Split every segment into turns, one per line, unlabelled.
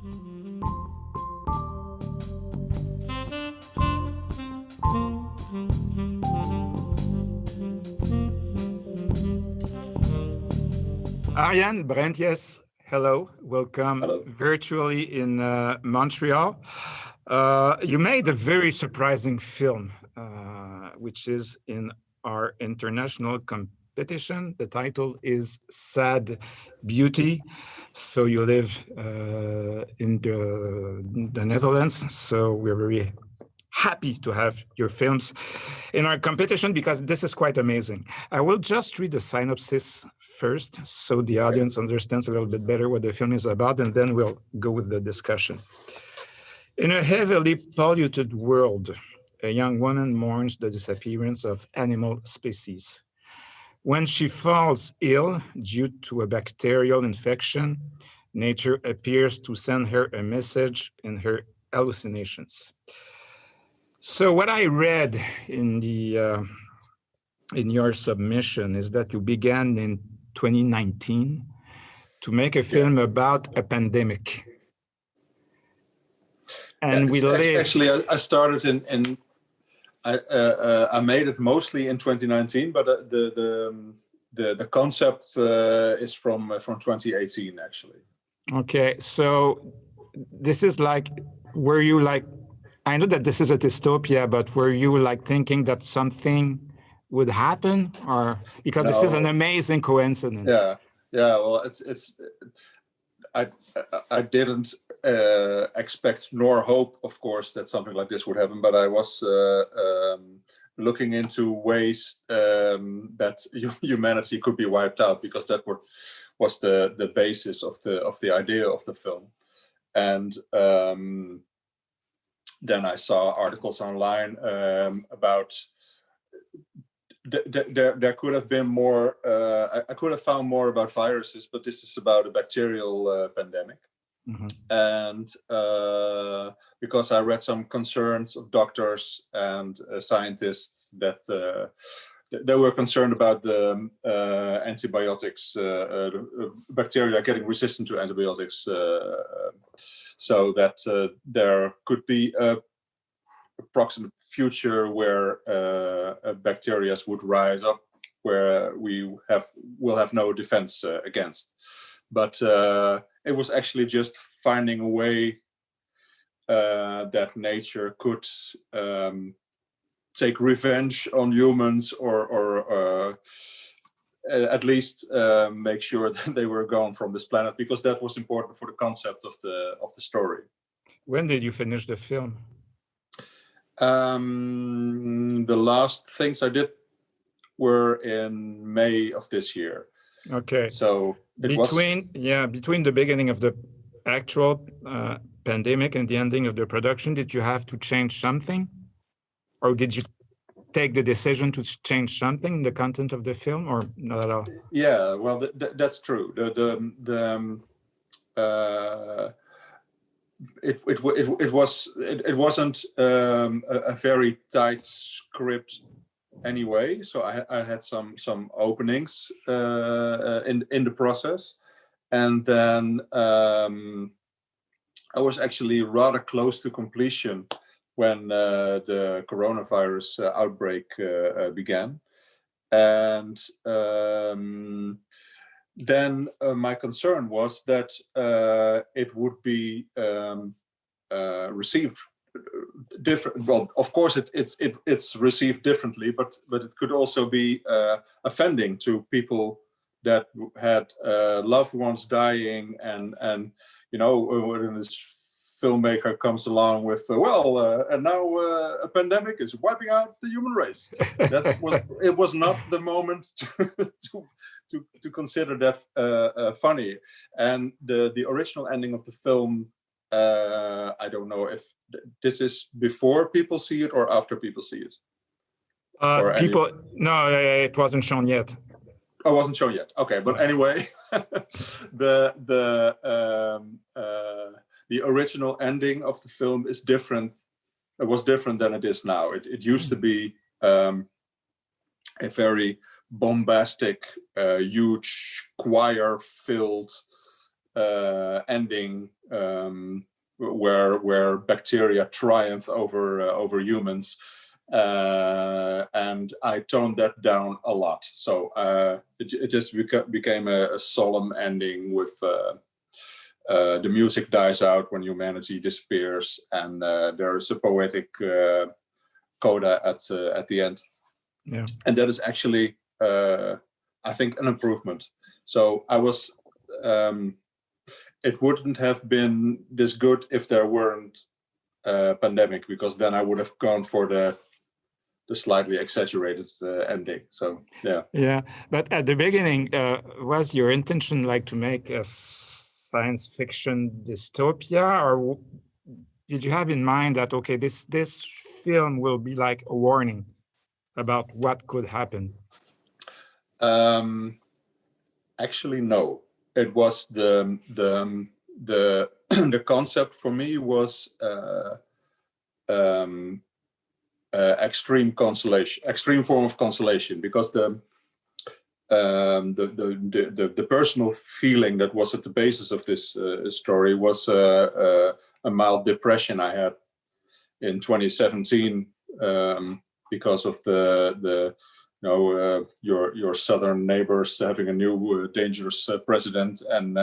Arjan Brentjes, hello, welcome.
Hello.
Virtually in Montreal. You made a very surprising film, which is in our international competition. The title is Sad Beauty. So you live in the Netherlands, so we're very happy to have your films in our competition because this is quite amazing. I will just read the synopsis first so the audience understands a little bit better what the film is about, and then we'll go with the discussion. In a heavily polluted world, a young woman mourns the disappearance of animal species. When she falls ill due to a bacterial infection, nature appears to send her a message in her hallucinations. So what I read in your submission is that you began in 2019 to make a film about a pandemic. And
actually I started in I made it mostly in 2019, but the concept is from 2018 actually.
Okay, so this is like, were you like, I know that this is a dystopia, but were you like thinking that something would happen, or because this is an amazing coincidence?
Yeah. Well, I didn't expect nor hope, of course, that something like this would happen. But I was looking into ways that humanity could be wiped out, because that was the basis of the idea of the film. And then I saw articles online about there could have been more. I could have found more about viruses, but this is about a bacterial pandemic.
Mm-hmm.
And because I read some concerns of doctors and scientists that they were concerned about the antibiotics, bacteria getting resistant to antibiotics, so that there could be a approximate future where bacteria would rise up, where we'll have no defense against. But it was actually just finding a way that nature could take revenge on humans, or at least make sure that they were gone from this planet, because that was important for the concept of the story.
When did you finish the film?
The last things I did were in May of this year.
Okay.
So
between the beginning of the actual pandemic and the ending of the production, did you have to change something, or did you take the decision to change something in the content of the film, or not at all?
Yeah, well, that's true. It wasn't a very tight script anyway, so I had some openings in the process, and then I was actually rather close to completion when the coronavirus outbreak began, and then my concern was that it would be received different. Well, of course, it's received differently, but it could also be offending to people that had loved ones dying, and when this filmmaker comes along with and now a pandemic is wiping out the human race. It was not the moment to consider that funny. And the original ending of the film, I don't know if this is before people see it or after people see it.
No, it wasn't shown yet.
Oh, wasn't shown yet. Okay, but anyway, the original ending of the film is different. It was different than it is now. It used to be a very bombastic, huge choir-filled ending where bacteria triumph over humans, and I toned that down a lot. So it just became a solemn ending with the music dies out when humanity disappears, and there is a poetic coda at the end.
Yeah.
And that is actually, I think, an improvement. So I was, it wouldn't have been this good if there weren't a pandemic, because then I would have gone for the slightly exaggerated ending. So yeah.
Yeah, but at the beginning, was your intention like to make a science fiction dystopia, or did you have in mind that, okay, this film will be like a warning about what could happen?
Actually, no. It was the the concept for me was extreme consolation, extreme form of consolation, because the personal feeling that was at the basis of this story was a mild depression I had in 2017 because of the your southern neighbors having a new dangerous president, and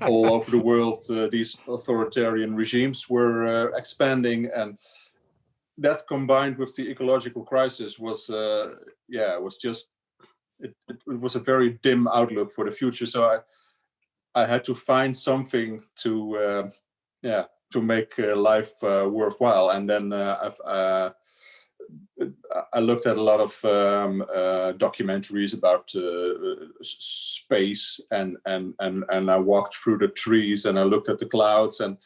all over the world these authoritarian regimes were expanding, and that combined with the ecological crisis was just it was a very dim outlook for the future. So I had to find something to make life worthwhile, and then I looked at a lot of documentaries about space, and I walked through the trees, and I looked at the clouds, and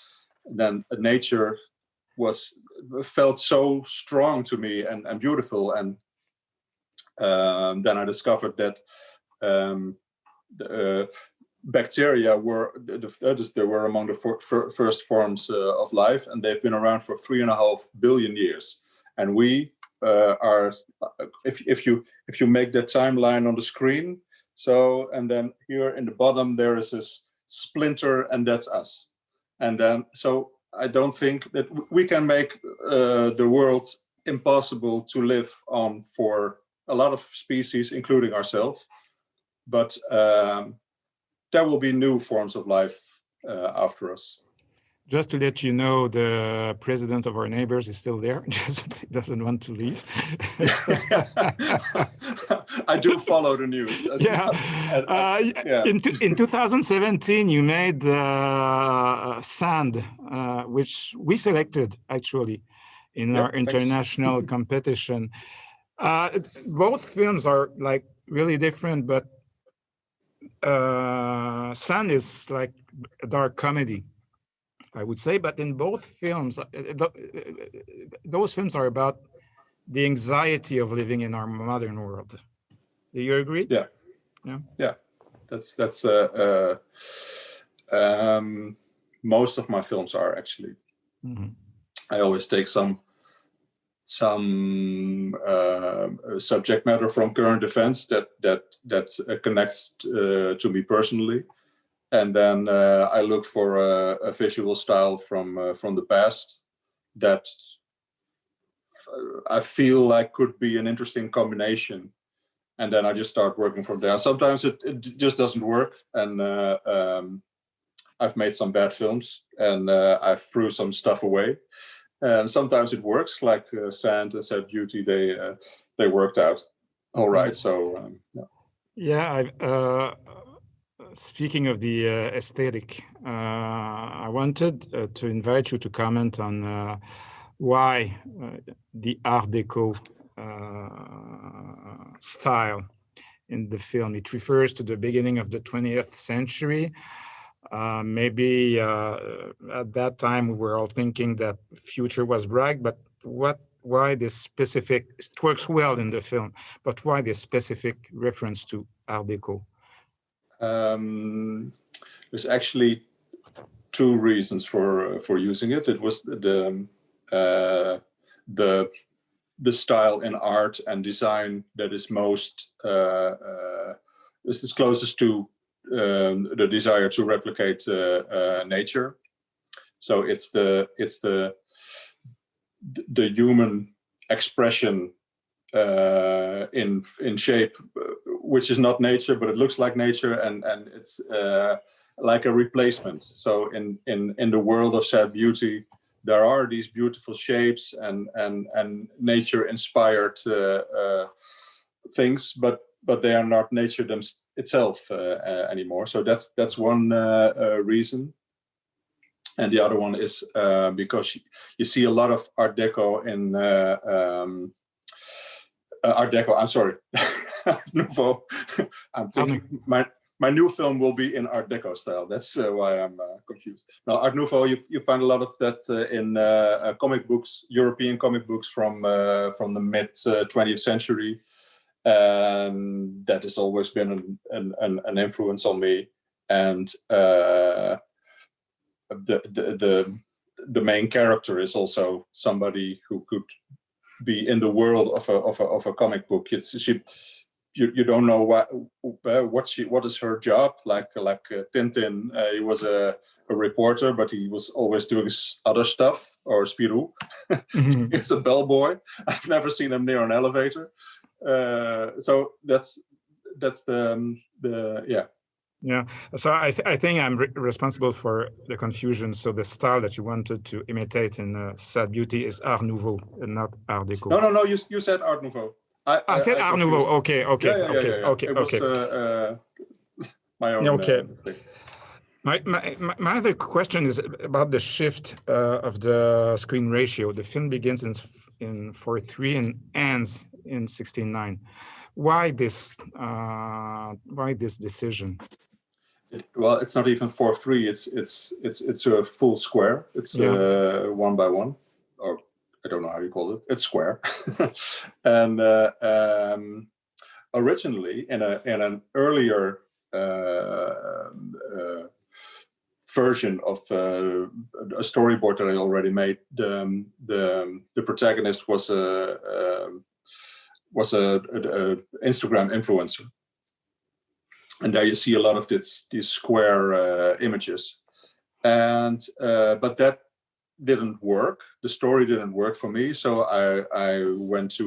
then nature felt so strong to me and beautiful, and then I discovered that bacteria were among the first forms of life, and they've been around for 3.5 billion years. And we are, if you make that timeline on the screen, so, and then here in the bottom there is this splinter, and that's us. And then so I don't think that we can make the world impossible to live on for a lot of species, including ourselves. But there will be new forms of life after us.
Just to let you know, the president of our neighbors is still there. Just doesn't want to leave.
I do follow the news.
Yeah. In 2017, you made Sand, which we selected actually in our international competition. Both films are like really different, but Sand is like a dark comedy, I would say. But in both films, those films are about the anxiety of living in our modern world. Do you agree?
Yeah. That's most of my films are actually. Mm-hmm. I always take some subject matter from current events that connects to me personally, and then I look for a visual style from the past that I feel like could be an interesting combination, and then I just start working from there. Sometimes it just doesn't work, and I've made some bad films, and I threw some stuff away. And sometimes it works, like Sand and Sad Beauty. They worked out all right. So
speaking of the aesthetic, I wanted to invite you to comment on why the Art Deco style in the film. It refers to the beginning of the 20th century. Maybe at that time we were all thinking that future was bright, but why this specific, it works well in the film, but why this specific reference to Art Deco?
There's actually two reasons for using it. It was the style in art and design that is most is closest to the desire to replicate nature. So it's the human expression in shape, which is not nature, but it looks like nature, and it's like a replacement. So in the world of sad beauty, there are these beautiful shapes and nature inspired things, but they are not nature itself anymore. So that's one reason. And the other one is because you see a lot of Art Deco in Art Deco. I'm sorry, Nouveau. I'm thinking my new film will be in Art Deco style. That's why I'm confused. Now, Art Nouveau, you find a lot of that in comic books, European comic books from the mid 20th century. That has always been an influence on me. And the main character is also somebody who could be in the world of a comic book. You don't know what is her job. Like Tintin, he was a reporter, but he was always doing other stuff. Or Spirou, he's a bellboy. I've never seen him near an elevator. So that's the yeah.
Yeah, so I think I'm responsible for the confusion. So the style that you wanted to imitate in Sad Beauty is Art Nouveau and not Art Deco.
No. You said Art Nouveau.
I said Art Nouveau. Okay.
It was my own.
Okay. My other question is about the shift of the screen ratio. The film begins in 4:3 and ends in 16:9. Why this decision?
Well, it's not even 4:3. It's a full square. It's 1 by 1, or I don't know how you call it. It's square. And originally, in an earlier version of a storyboard that I already made, the protagonist was a Instagram influencer. And there you see a lot of these square images, and but that didn't work. The story didn't work for me, so I went to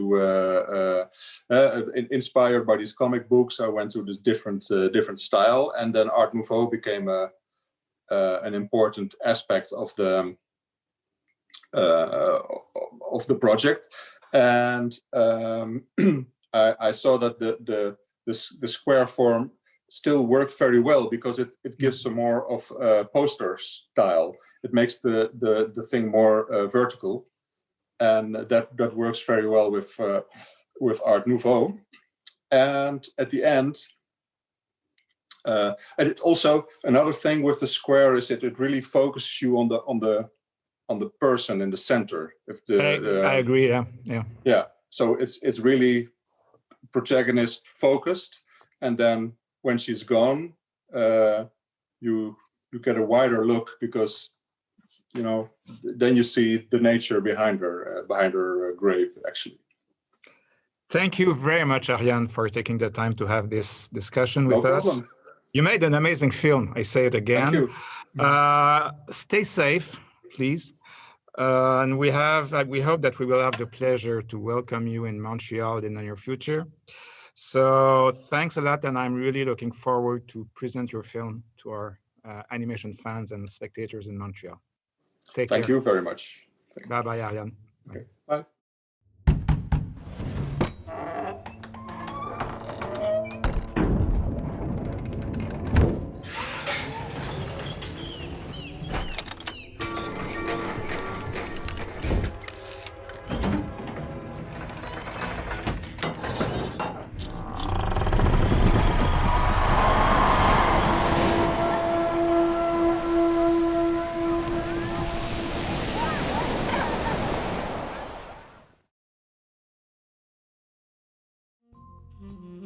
inspired by these comic books. I went to this different style, and then Art Nouveau became an important aspect of the project, and I saw that the square form still work very well because it gives some more of a poster style. It makes the thing more vertical, and that works very well with Art Nouveau. And at the end, and it also, another thing with the square is that it really focuses you on the person in the center.
I agree. Yeah.
So it's really protagonist focused, and then when she's gone, you get a wider look because then you see the nature behind her grave, actually.
Thank you very much, Arjan, for taking the time to have this discussion with us.
Problem.
You made an amazing film. I say it again.
Thank you.
Stay safe, please. And we hope that we will have the pleasure to welcome you in Montreal in the near future. So thanks a lot, and I'm really looking forward to present your film to our animation fans and spectators in Montreal. Take care.
Thank you very much.
Bye-bye, Arjan.
Okay. Bye.
Mm-hmm.